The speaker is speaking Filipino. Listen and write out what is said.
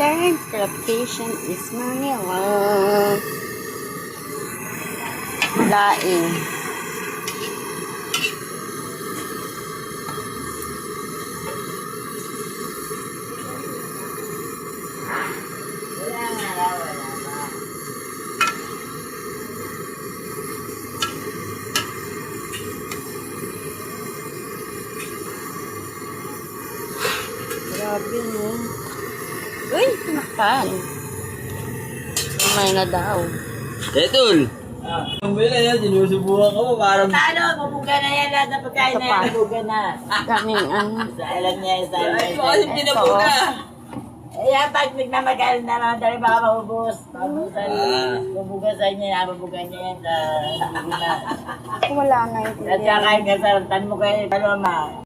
Interpretation is Manila. Laing. Grabe mo. Uy, tinakpan. Umay na daw. Etol! Ang bila yan, sinusubukan ko mo parang... Ano, bubuga na yan lahat ng pagkain na yan, bubuga na. Daming ano. Alam niya, alam Ay, niya. mo kasi tinabuka! Ayan, pag nagmamagalan na naman, dali baka maubos. Bubuga sa inyo, nabubuga niya yan. Wala na yung At saka yung kasarantan mo kayo, paloma.